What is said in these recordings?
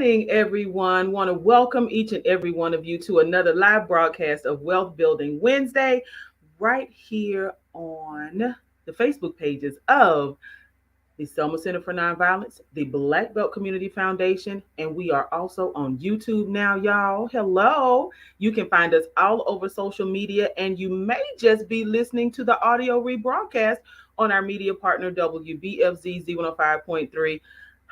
morning, everyone. Want to welcome each and every one of you to another live broadcast of Wealth Building Wednesday, right here on the Facebook pages of the Selma Center for Nonviolence, the Black Belt Community Foundation, and we are also on YouTube now, y'all. Hello. You can find us all over social media, and you may just be listening to the audio rebroadcast on our media partner, WBFZ Z105.3.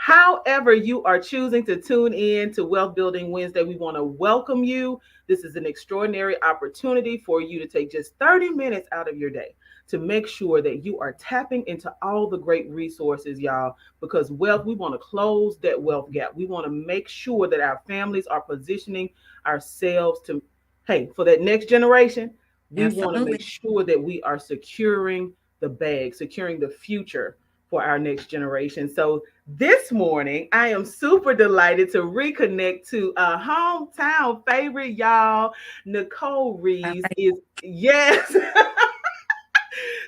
However, you are choosing to tune in to Wealth Building Wednesday, we want to welcome you. This is an extraordinary opportunity for you to take just 30 minutes out of your day to make sure that you are tapping into all the great resources, y'all, because wealth, we want to close that wealth gap. We want to make sure that our families are positioning ourselves to, hey, for that next generation, we want to make Absolutely. sure that we are securing the bag, securing the future for our next generation. So this morning, I am super delighted to reconnect to a hometown favorite, y'all. Nicole All Reeves right. is, yes.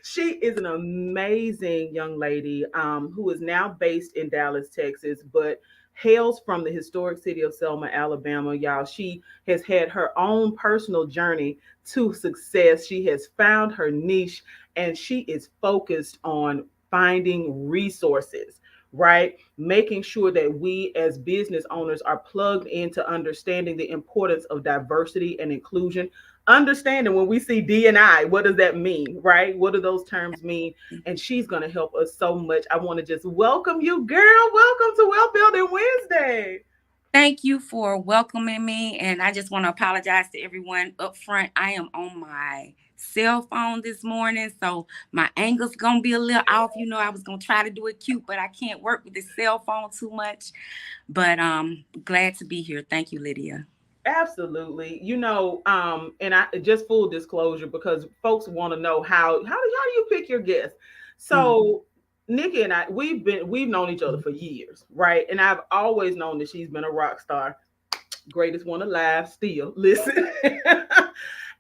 She is an amazing young lady who is now based in Dallas, Texas, but hails from the historic city of Selma, Alabama. Y'all, she has had her own personal journey to success. She has found her niche and she is focused on finding resources. Right, making sure that we as business owners are plugged into understanding the importance of diversity and inclusion, understanding when we see D&I, what does that mean, right? What do those terms mean? And she's going to help us so much. I want to just welcome you, girl. Welcome to Wealth Building Wednesday. Thank you for welcoming me. And I just want to apologize to everyone up front. I am on my cell phone this morning, so my angle's going to be a little off. I was going to try to do it cute, but I can't work with the cell phone too much. But glad to be here. Thank you, Lydia. Absolutely. And I just full disclosure because folks want to know how do you pick your guests? Mm. So Nikki and I, we've known each other for years, right? And I've always known that she's been a rock star, greatest one alive still. Listen.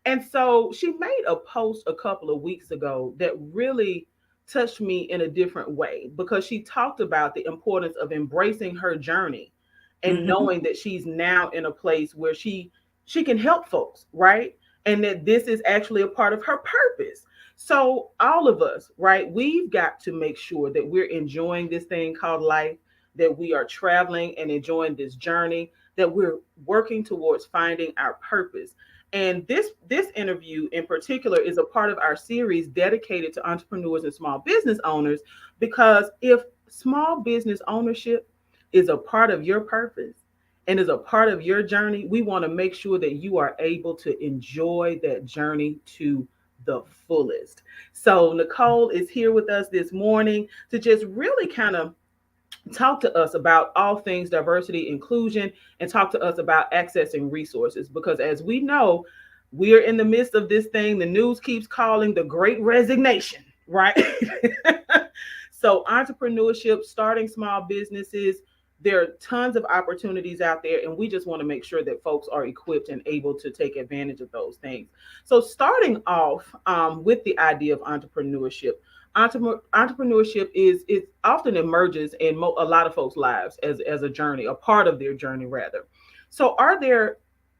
And so she made a post a couple of weeks ago that really touched me in a different way because she talked about the importance of embracing her journey and Mm-hmm. knowing that she's now in a place where she can help folks, right? And that this is actually a part of her purpose. So all of us, right, we've got to make sure that we're enjoying this thing called life, that we are traveling and enjoying this journey, that we're working towards finding our purpose. And this interview in particular is a part of our series dedicated to entrepreneurs and small business owners, because if small business ownership is a part of your purpose and is a part of your journey, we want to make sure that you are able to enjoy that journey to the fullest. So Nicole is here with us this morning to just really kind of talk to us about all things diversity, inclusion, and talk to us about accessing resources. Because as we know, we are in the midst of this thing the news keeps calling the great resignation, right? So, entrepreneurship, starting small businesses, there are tons of opportunities out there, and we just want to make sure that folks are equipped and able to take advantage of those things. So, starting off with the idea of entrepreneurship, entrepreneurship is it often emerges in a lot of folks' lives as a journey, a part of their journey rather. So, are there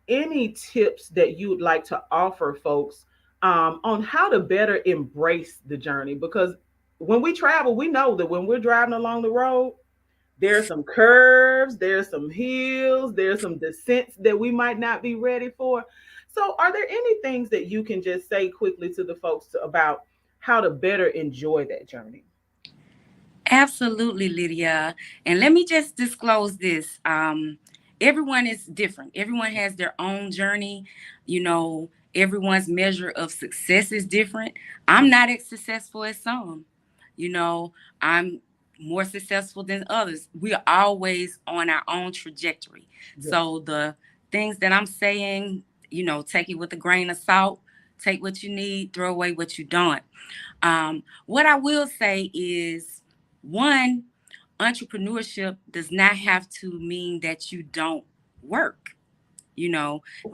any tips that you would like to offer folks on how to better embrace the journey? Because when we travel, we know that when we're driving along the road, there's some curves, there's some hills, there's some descents that we might not be ready for. So, are there any things that you can just say quickly to the folks about how to better enjoy that journey? Absolutely, Lydia. And let me just disclose this. Everyone is different. Everyone has their own journey. Everyone's measure of success is different. I'm not as successful as some. I'm more successful than others. We are always on our own trajectory. Yes. So the things that I'm saying, take it with a grain of salt. Take what you need, throw away what you don't. What I will say is, one, entrepreneurship does not have to mean that you don't work, Okay.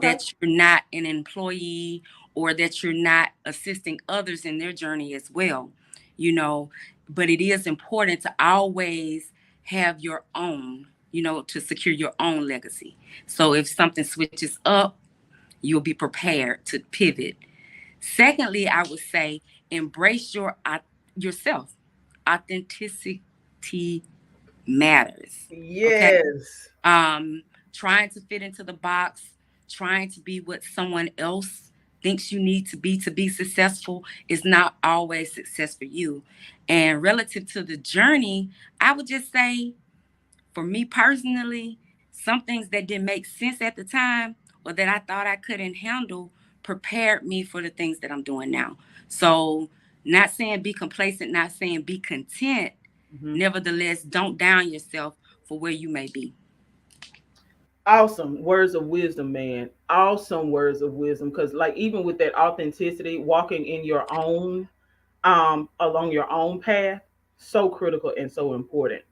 that you're not an employee or that you're not assisting others in their journey as well, you know. But it is important to always have your own. to secure your own legacy. So if something switches up, you'll be prepared to pivot. Secondly, I would say embrace yourself. Authenticity matters. Okay. Yes. um, Trying to fit into the box, trying to be what someone else thinks you need to be successful is not always success for you. And relative to the journey, I would just say, for me personally, some things that didn't make sense at the time or that I thought I couldn't handle prepared me for the things that I'm doing now. So, not saying be complacent, not saying be content. Mhm. Nevertheless, don't down yourself for where you may be. Awesome words of wisdom, man. Awesome words of wisdom. Because, like, even with that authenticity, walking in your own, along your own path, so critical and so important.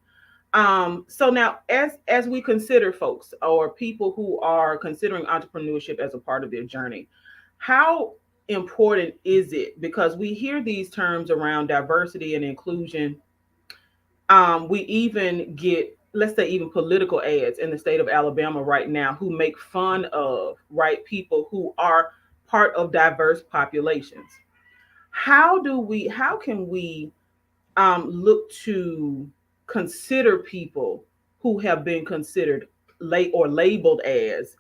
So now, as we consider folks or people who are considering entrepreneurship as a part of their journey, how important is it? Because we hear these terms around diversity and inclusion. We even get, let's say, even political ads in the state of Alabama right now who make fun of, right, people who are part of diverse populations. How can we look to consider people who have been considered late or labeled as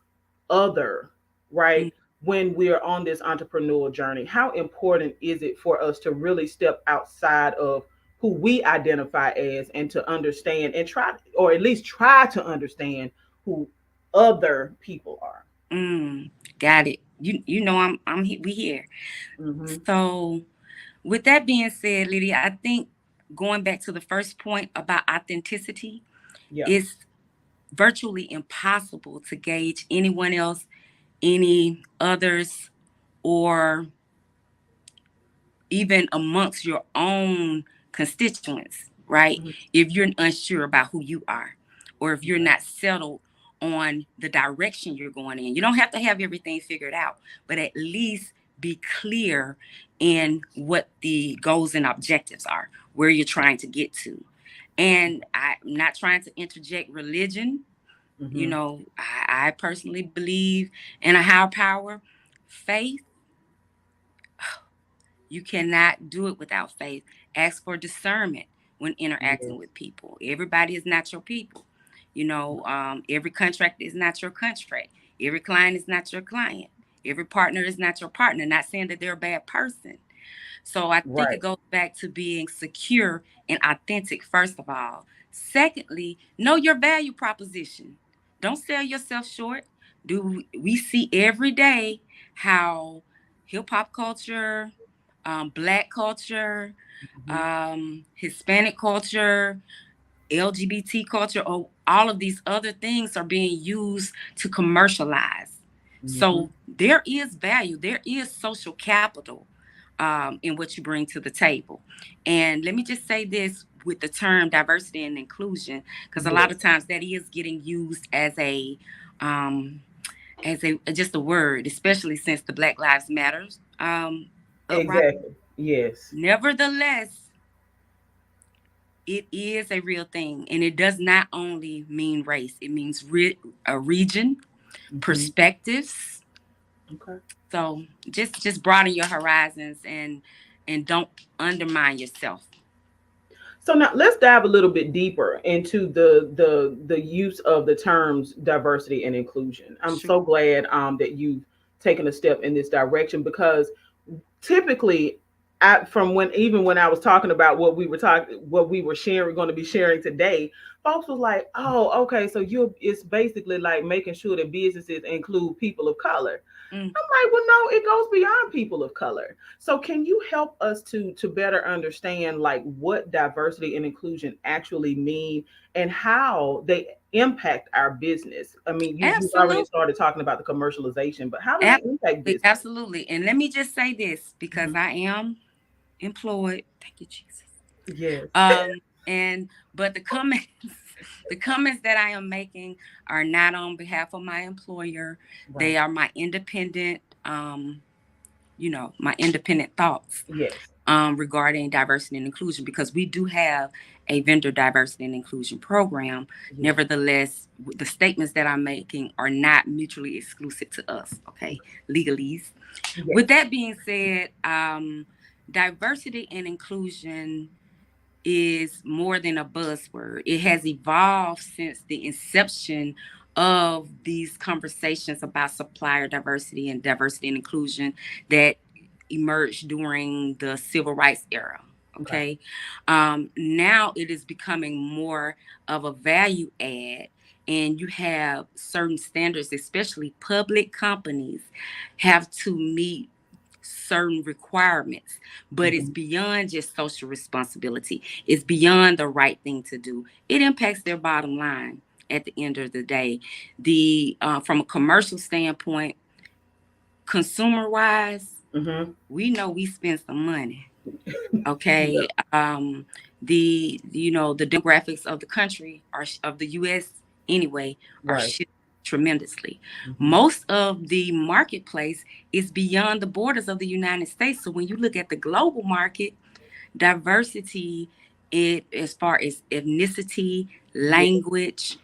other, right? Mm, When we're on this entrepreneurial journey, how important is it for us to really step outside of who we identify as and to understand and try, or at least try to understand who other people are? mm, got it. We here. Mm-hmm. So with that being said, Lydia, I think going back to the first point about authenticity, Yeah. it's virtually impossible to gauge anyone else, any others, or even amongst your own constituents, right? Mm-hmm. If you're unsure about who you are, or if you're Right. not settled on the direction you're going in. You don't have to have everything figured out, but at least be clear in what the goals and objectives are, where you're trying to get to. And I'm not trying to interject religion. Mm-hmm. I personally believe in a higher power. Faith, you cannot do it without faith. Ask for discernment when interacting Yes. with people. Everybody is not your people. Every contract is not your contract. Every client is not your client. Every partner is not your partner. Not saying that they're a bad person. So I think it Right. goes back to being secure and authentic, first of all. Secondly, know your value proposition. Don't sell yourself short. Do we see every day how hip hop culture, black culture, Mm-hmm. Hispanic culture, LGBT culture, or all of these other things are being used to commercialize. Mm-hmm. So there is value, there is social capital in what you bring to the table. And let me just say this with the term diversity and inclusion, because a lot of Yes. times that is getting used um, as a just a word, especially since the Black Lives Matters uprising. Exactly. Yes. Nevertheless, it is a real thing, and it does not only mean race. It means a region, Mm-hmm. perspectives. Okay. So just broaden your horizons and don't undermine yourself. So now let's dive a little bit deeper into the use of the terms diversity and inclusion. I'm Sure. so glad that you've taken a step in this direction because typically from when even when I was talking about what we were sharing going to be sharing today, folks was like, "Oh, okay, so you it's basically like making sure that businesses include people of color." Mm, I'm like, well, no, it goes beyond people of color. So can you help us to better understand like what diversity and inclusion actually mean and how they impact our business? I mean, you've already absolutely. started talking about the commercialization, but how do they impact Absolutely. business? Absolutely. And let me just say this because Hmm. I am employed. Thank you, Jesus. Yes. And but the comments the comments that I am making are not on behalf of my employer. They Right. are my independent my independent thoughts. Yes. regarding diversity and inclusion, because we do have a vendor diversity and inclusion program. Yeah. Nevertheless, the statements that I'm making are not mutually exclusive to us, okay? Legalese. With Yes. that being said, diversity and inclusion is more than a buzzword. It has evolved since the inception of these conversations about supplier diversity and inclusion that emerged during the civil rights era. Okay. Okay. Now it is becoming more of a value add, and you have certain standards, especially public companies have to meet certain requirements, but it's Hmm. beyond just social responsibility. It's beyond the right thing to do. It impacts their bottom line at the end of the day. The From a commercial standpoint, consumer wise, Hmm. we know we spend some money. Yeah. Okay. The demographics of the country, are of the US anyway, are Right. shifting tremendously. Hmm. Most of the marketplace is beyond the borders of the United States. So when you look at the global market, diversity, it as far as ethnicity, Yeah. language,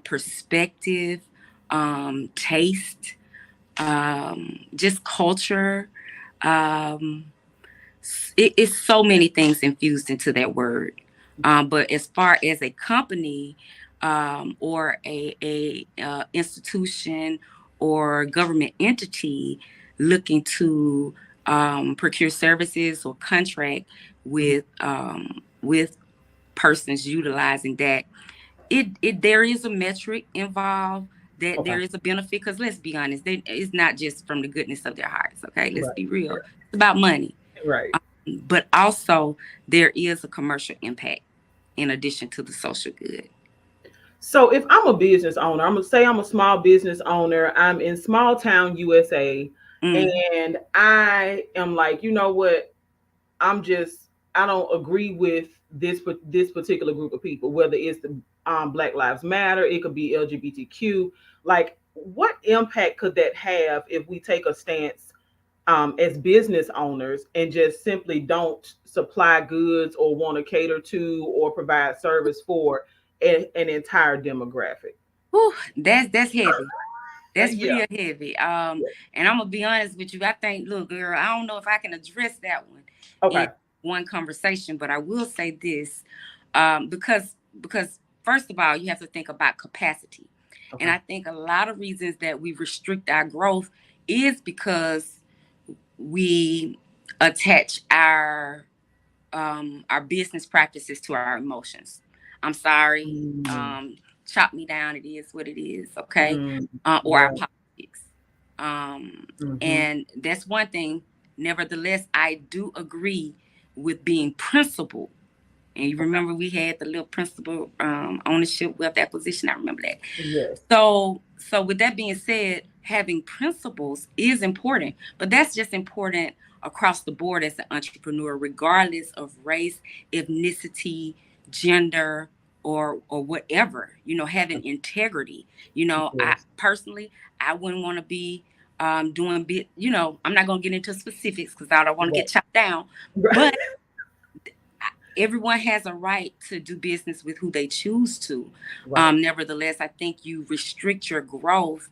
perspective, taste, just culture, um, it's so many things infused into that word. But as far as a company, or a institution or government entity looking to procure services or contract Mhm. with persons utilizing that, it there is a metric involved, that Okay. there is a benefit, because let's be honest, it's not just from the goodness of their hearts. Okay, let's Right. be real. Right. It's about money, Right. but also there is a commercial impact in addition to the social good. So if I'm a business owner, I'm gonna say I'm a small business owner. I'm in small town USA, Mm, and I am like, you know what? I'm just I don't agree with this particular group of people. Whether it's the Black Lives Matter, it could be LGBTQ. Like, what impact could that have if we take a stance as business owners and just simply don't supply goods or want to cater to or provide service for an entire demographic? whew, that's heavy. That's Yeah. real heavy. Yeah. And I'm gonna be honest with you. I think, look, girl, I don't know if I can address that one in Okay. one conversation, but I will say this, because first of all, you have to think about capacity, and Okay. I think a lot of reasons that we restrict our growth is because we attach our business practices to our emotions. I'm sorry. Mm, Chop me down. It is what it is. Okay. mm, Or our right. politics. Um, Mm-hmm. and that's one thing. Nevertheless, I do agree with being principled. And you Okay. remember we had the little principal ownership, wealth acquisition. I remember that. Yes. So with that being said, having principles is important, but that's just important across the board as an entrepreneur, regardless of race, ethnicity, gender, or whatever. Having integrity. I Yes. personally, I wouldn't want to be doing bit. I'm not going to get into specifics because I don't want to Right. get chopped down, Right. but everyone has a right to do business with who they choose to. Right. Nevertheless, I think you restrict your growth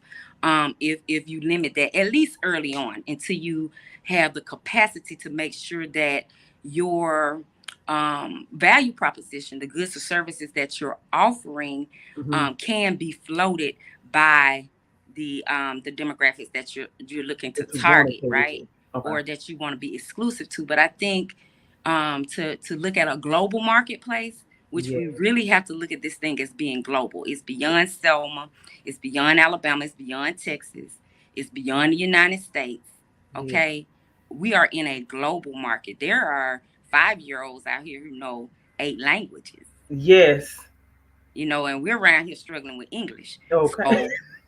if you limit that, at least early on, until you have the capacity to make sure that your value proposition, the goods or services that you're offering, Mm-hmm. can be floated by the demographics that you're looking to That you want to target, cater right? to. Okay. Or that you want to be exclusive to. But I think to look at a global marketplace, which Yeah. we really have to look at this thing as being global. It's beyond Selma, it's beyond Alabama, it's beyond Texas, it's beyond the United States. Yeah. Okay, we are in a global market. There are 5-year-olds out here who know 8 languages. Yes. And we're around here struggling with English. Okay.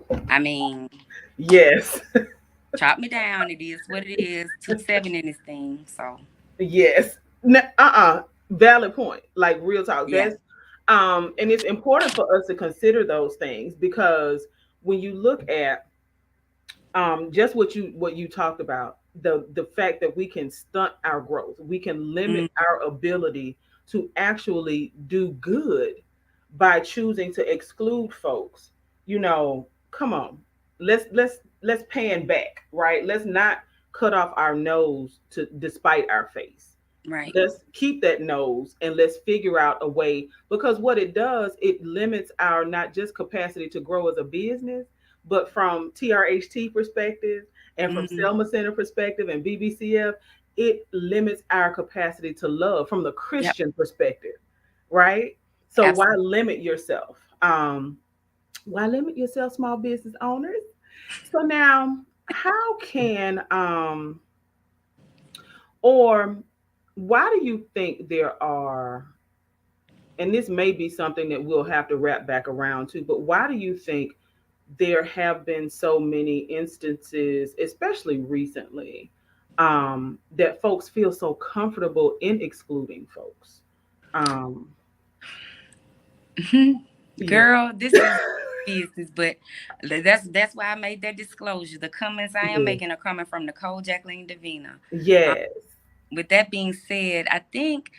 So I mean, Yes. chop me down. It is what it is. 2-7 in this thing. So Yes. Valid point. Like, real talk. yeah. And it's important for us to consider those things because when you look at just what you talked about, the fact that we can stunt our growth, we can limit Mm, our ability to actually do good by choosing to exclude folks. You know, come on, let's pan back, right? Let's not cut off our nose to despite our face. right. Let's keep that nose and let's figure out a way, because what it does, it limits our not just capacity to grow as a business, but from TRHT perspective and from Mm, Selma Center perspective and BBCF, it limits our capacity to love from the yep. Christian perspective, right? So why Absolutely. limit yourself? Why limit yourself, small business owners? So now, how can or why do you think there are, and this may be something that we'll have to wrap back around to, but why do you think there have been so many instances, especially recently, that folks feel so comfortable in excluding folks? Um, yeah. Girl, this is business, but that's why I made that disclosure. The comments I am Yeah. making are coming from Nicole Jacqueline Davina. Um, Yes. with that being said, I think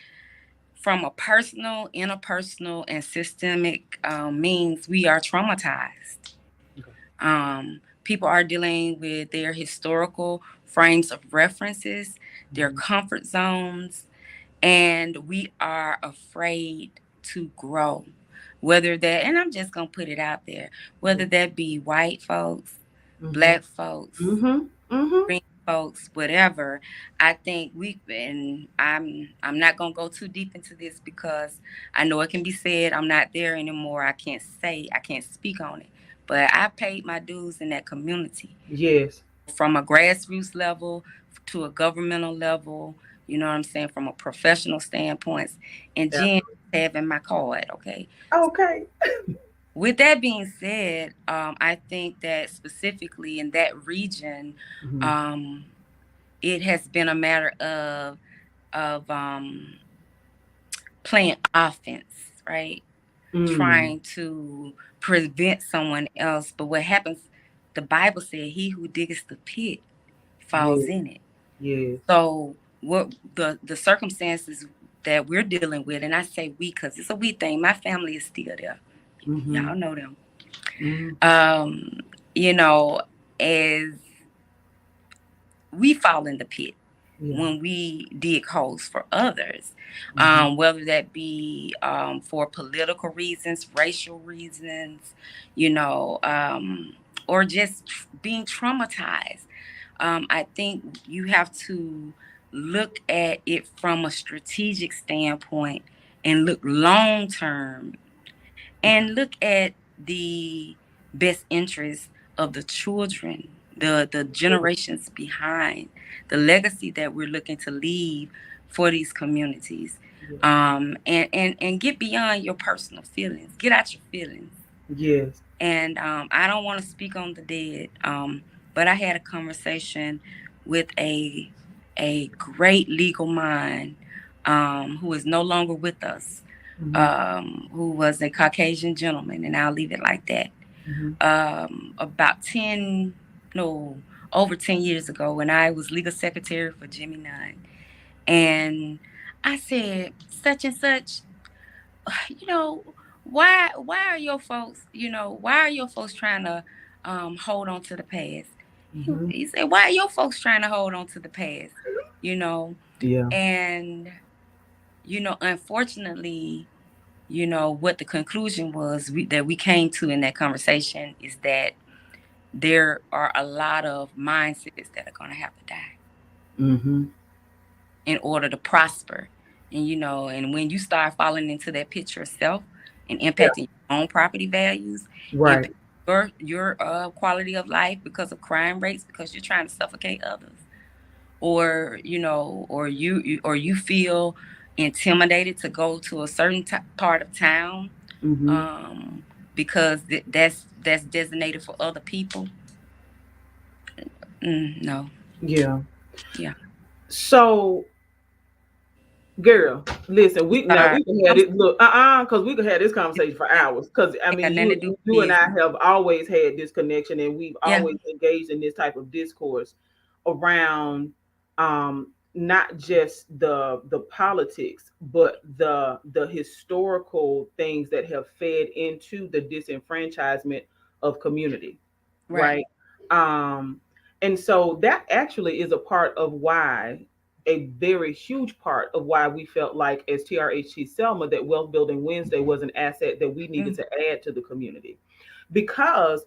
from a personal, interpersonal, and systemic means, we are traumatized. Okay. People are dealing with their historical frames of references, their Mhm. comfort zones, and we are afraid to grow. Whether that, and I'm just going to put it out there, whether that be white folks, Mhm. black folks, Mhm. Mhm. green folks, whatever. I think we've been, I'm not going to go too deep into this because I know it can be said. I'm not there anymore. I can't speak on it. But I paid my dues in that community, Yes. from a grassroots level to a governmental level, you know what I'm saying, from a professional standpoint, and Yeah. Jen having my card, okay? Okay. With that being said, I think that specifically in that region, Mhm. um, it has been a matter of playing offense, right? Mm. Trying to prevent someone else. But what happens, the Bible said, he who diggeth the pit falls Yes. in it. Yes. So what the circumstances that we're dealing with, and I say we because it's a we thing. My family is still there. Mhm. Y'all know them. Mhm. Um, you know, as we fall in the pit Yeah. when we dig holes for others, Mhm. whether that be for political reasons, racial reasons, you know, or just being traumatized. I think you have to look at it from a strategic standpoint and look long term Okay. and look at the best interests of the children, the Sure. generations behind, the legacy that we're looking to leave for these communities. Yeah. And get beyond your personal feelings. Get out your feelings. Yes. And I don't want to speak on the dead, but I had a conversation with a great legal mind, who is no longer with us, Mhm. who was a Caucasian gentleman, and I'll leave it like that. Mhm. About 10, no, over 10 years ago, when I was legal secretary for Jimmy Nunn. And I said, such and such, you know, why are your folks, why are your folks trying to hold on to the past? Mhm. He said, why are your folks trying to hold on to the past? You know, Yeah. and unfortunately, what the conclusion was, that we came to in that conversation, is that there are a lot of mindsets that are going to have to die Mhm. in order to prosper. And and when you start falling into that pit yourself and Yeah. impacting your own property values, Right. impact your quality of life because of crime rates, because you're trying to suffocate others, or or you feel intimidated to go to a certain part of town, Mhm. um, because that's designated for other people. No. Yeah. Yeah. So, girl, listen, I'm we now sorry. we can have I'm sorry. it. Look, because we could have this conversation for hours. Because I Ain't got mean, nothing to you do with you and I business. have always had this connection, and we've Yeah. always engaged in this type of discourse. around not just the politics, but the historical things that have fed into the disenfranchisement of community, Right. right? Um, and so that actually is a part of why, a very huge part of why we felt like, as TRHT Selma, that Wealth Building Wednesday was an asset that we needed Mm, to add to the community. Because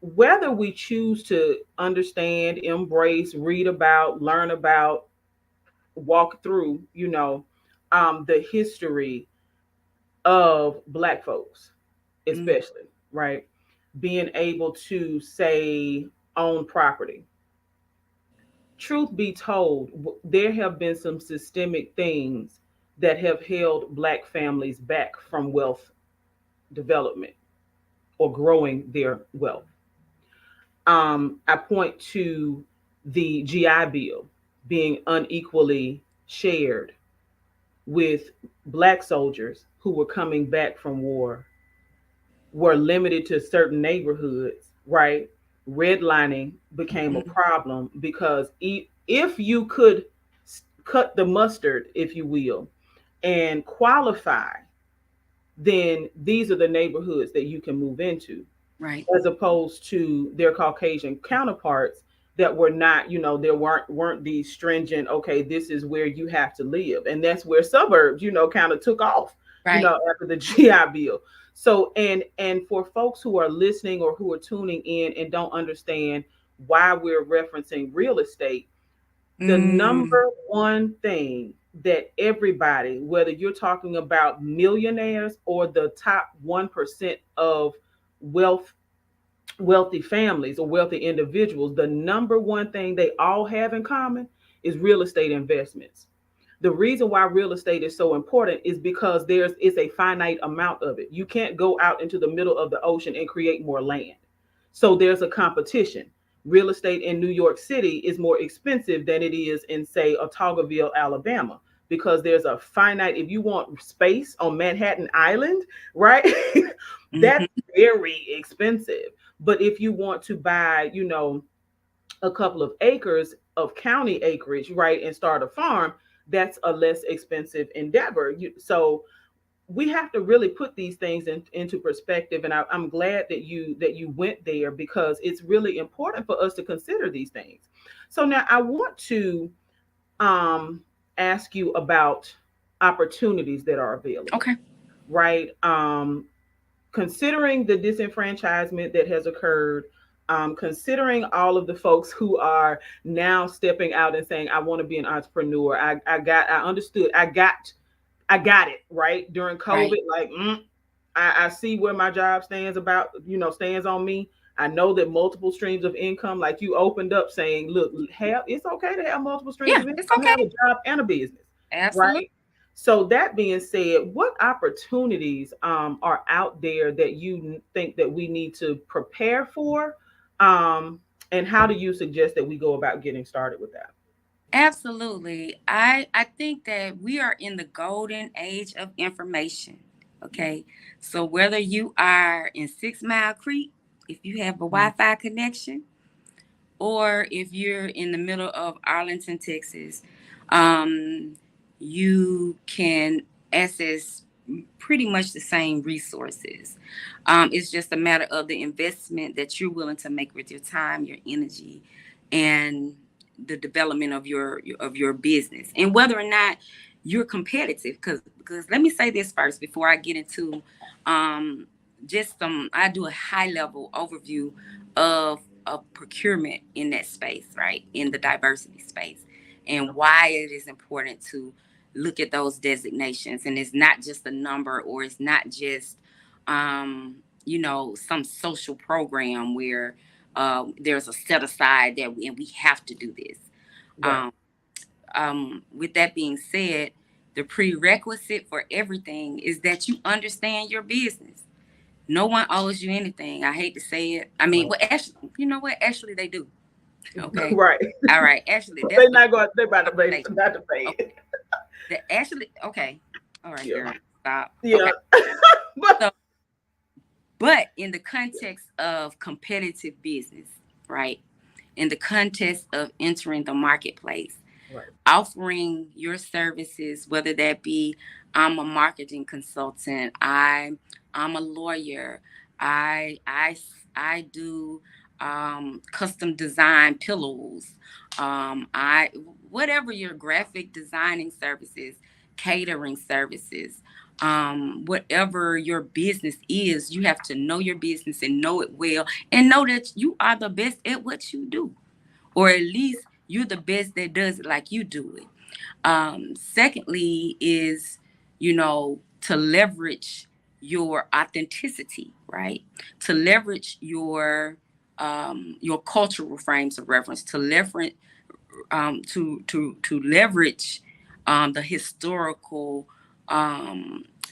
whether we choose to understand, embrace, read about, learn about, walk through, the history of Black folks, mm, especially, right? Being able to say, own property. Truth be told, there have been some systemic things that have held Black families back from wealth development or growing their wealth. I point to the GI Bill being unequally shared with Black soldiers who were coming back from war, were limited to certain neighborhoods, right? Redlining became a mm, problem because if you could cut the mustard, if you will, and qualify, then these are the neighborhoods that you can move into, right. as opposed to their Caucasian counterparts that were not, there weren't these stringent, okay, this is where you have to live. And that's where suburbs, kind of took off, Right. after the GI Bill. So and for folks who are listening or who are tuning in and don't understand why we're referencing real estate, the Mm, number one thing that everybody, whether you're talking about millionaires or the top 1% of wealth wealthy families or wealthy individuals, the number one thing they all have in common is real estate investments. The reason why real estate is so important is because is a finite amount of it. You can't go out into the middle of the ocean and create more land. So there's a competition. Real estate in New York City is more expensive than it is in, say, Otagoville, Alabama, because there's a finite, if you want space on Manhattan Island, right? That's mhm, very expensive. But if you want to buy, a couple of acres of county acreage, right, and start a farm, that's a less expensive endeavor. So we have to really put these things into perspective, and I'm glad that you went there, because it's really important for us to consider these things. So now I want to um, ask you about opportunities that are available, okay. right? Considering the disenfranchisement that has occurred, considering all of the folks who are now stepping out and saying, I want to be an entrepreneur. I understood. I got it right during Right. COVID. Like, I see where my job stands on me. I know that multiple streams of income, like you opened up saying, look, it's okay to have multiple streams Yeah, of it's income, okay. have a job and a business, Absolutely. right? So that being said, what opportunities are out there that you think that we need to prepare for, um, and how do you suggest that we go about getting started with that? Absolutely. I think that we are in the golden age of information. Okay. So whether you are in 6 Mile Creek, if you have a Mm. Wi-Fi connection, or if you're in the middle of Arlington, Texas, um, you can access pretty much the same resources. It's just a matter of the investment that you're willing to make with your time, your energy, and the development of your business, and whether or not you're competitive. Because let me say this first before I get into um, just some. I do a high level overview of procurement in that space, right? In the diversity space, and why it is important to look at those designations. And it's not just a number, or it's not just, some social program where there's a set aside that and we have to do this. Right. Um, with that being said, the prerequisite for everything is that you understand your business. No one owes you anything. I hate to say it. I mean, Right. well, actually, you know what? Actually, they do. Okay. Right. All right. Actually, that's They're what not going. They're about to I'm pay. saying. Not to pay Okay. it. Actually, okay. All right, Yeah. girl. Stop. Yeah. Okay. But So, but in the context of competitive business, right? in the context of entering the marketplace, Right. offering your services, whether that be I'm a marketing consultant, I'm a lawyer, I I I do custom design pillows, I whatever your graphic designing services, catering services, whatever your business is, you have to know your business and know it well, and know that you are the best at what you do, or at least you're the best that does it like you do it. Secondly, is to leverage your authenticity, right? To leverage your cultural frames of reference, to leverage to leverage the historical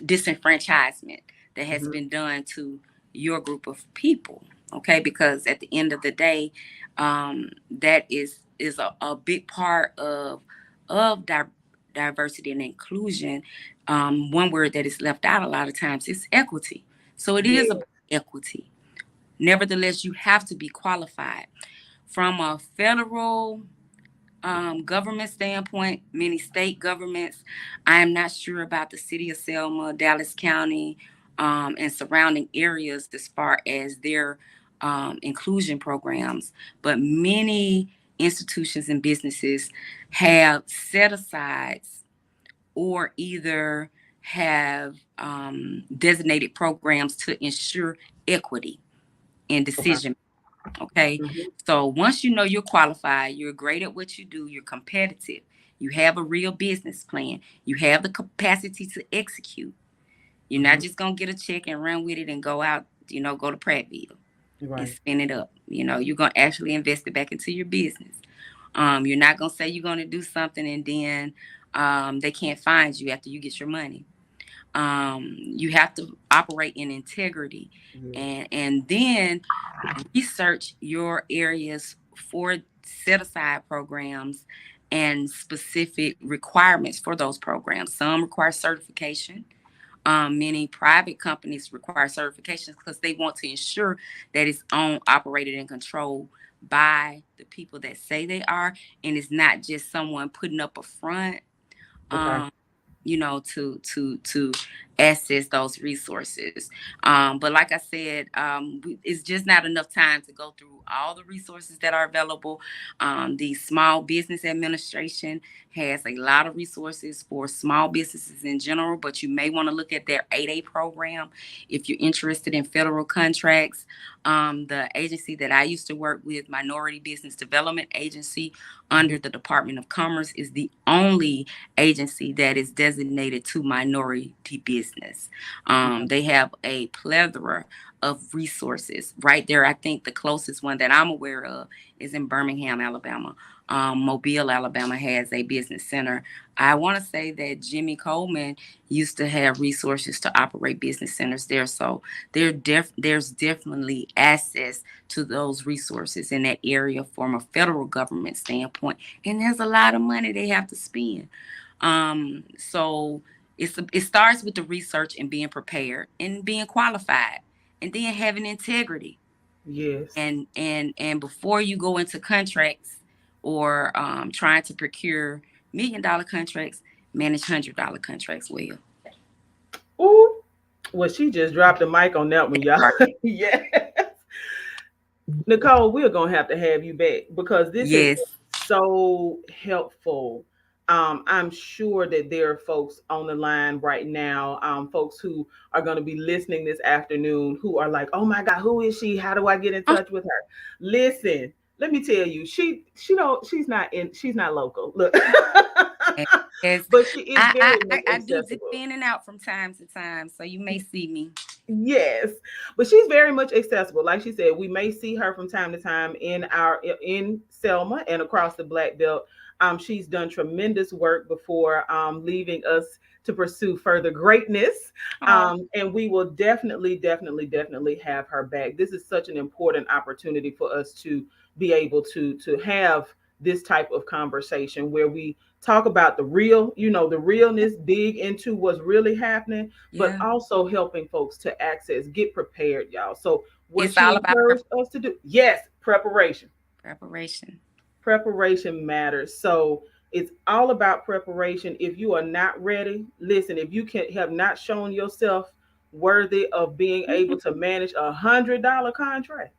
disenfranchisement that has Hmm. been done to your group of people. Okay, because at the end of the day, that is a big part of diversity and inclusion. One word that is left out a lot of times is equity. So it is Yeah. about equity. Nevertheless, you have to be qualified from a federal government standpoint, many state governments. I am not sure about the city of Selma, Dallas County, and surrounding areas as far as their inclusion programs, but many institutions and businesses have set asides or either have designated programs to ensure equity in Okay. decision. Okay. Hmm. So once you know you're qualified, you're great at what you do, you're competitive, you have a real business plan, you have the capacity to execute. You're Hmm. not just going to get a check and run with it and go out, go to Prattville and Right. spin it up. You're going to actually invest it back into your business. You're not going to say you're going to do something and then they can't find you after you get your money. You have to operate in integrity, Yes. and then research your areas for set aside programs and specific requirements for those programs. Some require certification. Many private companies require certifications because they want to ensure that it's owned, operated, and controlled by the people that say they are, and it's not just someone putting up a front. Okay. Um, to access those resources. But like I said, it's just not enough time to go through all the resources that are available. The Small Business Administration has a lot of resources for small businesses in general, but you may want to look at their 8A program if you're interested in federal contracts. The agency that I used to work with, Minority Business Development Agency, Hmm. under the Department of Commerce, is the only agency that is designated to minority business. Okay. They have a plethora of resources right there. I think the closest one that I'm aware of is in Birmingham, Alabama. Mobile, Alabama has a business center. I want to say that Jimmy Coleman used to have resources to operate business centers there. So there's definitely access to those resources in that area from a federal government standpoint. And there's a lot of money they have to spend. So it starts with the research and being prepared and being qualified, and then having integrity. Yes. And before you go into contracts or trying to procure $1 million contracts, manage $100 contracts well. Ooh. Well, she just dropped the mic on that one, y'all. Right. Yeah. Nicole, we're gonna have to have you back because this has Yes. been so helpful. I'm sure that there are folks on the line right now, folks who are going to be listening this afternoon who are like, "Oh my God, who is she? How do I get in Oh, touch with her?" Listen, let me tell you, she's not local. Look, yes. but she is very much I do dip accessible. in and out from time to time, so you may see me. Yes, but she's very much accessible. Like she said, we may see her from time to time in Selma and across the Black Belt. She's done tremendous work before leaving us to pursue further greatness. Oh, And we will definitely have her back. This is such an important opportunity for us to be able to have this type of conversation where we talk about the real, the realness, dig into what's really happening, but yeah. also helping folks to access, get prepared, y'all. So what It's she all about encouraged us to do, yes, preparation. Preparation. Preparation matters. So it's all about preparation. If you are not ready, listen, if you can have not shown yourself worthy of being able to manage $100 contract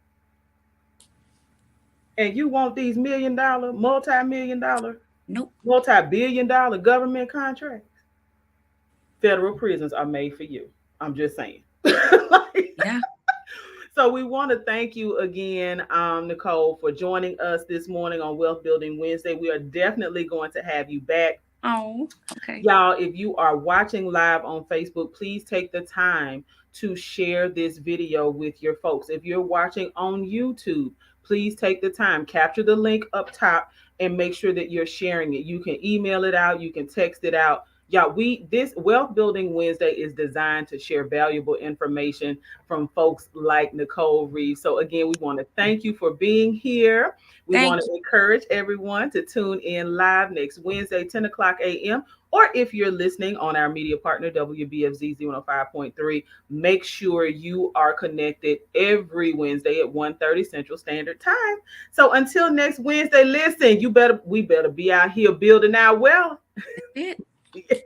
and you want these $1 million, multi-million dollar, Nope. multi-billion dollar government contracts, federal prisons are made for you. I'm just saying. Like, Yeah. so we want to thank you again, Nicole, for joining us this morning on Wealth Building Wednesday. We are definitely going to have you back. Oh, okay. Y'all, if you are watching live on Facebook, please take the time to share this video with your folks. If you're watching on YouTube, please take the time, capture the link up top and make sure that you're sharing it. You can email it out, you can text it out. Y'all, this Wealth Building Wednesday is designed to share valuable information from folks like Nicole Reeves. So again, we want to thank you for being here. We want Thank to encourage everyone to tune in live next Wednesday, 10 o'clock a.m. Or if you're listening on our media partner, WBFZ 105.3, make sure you are connected every Wednesday at 1:30 Central Standard Time. So until next Wednesday, listen, we better be out here building our wealth. you. That's it.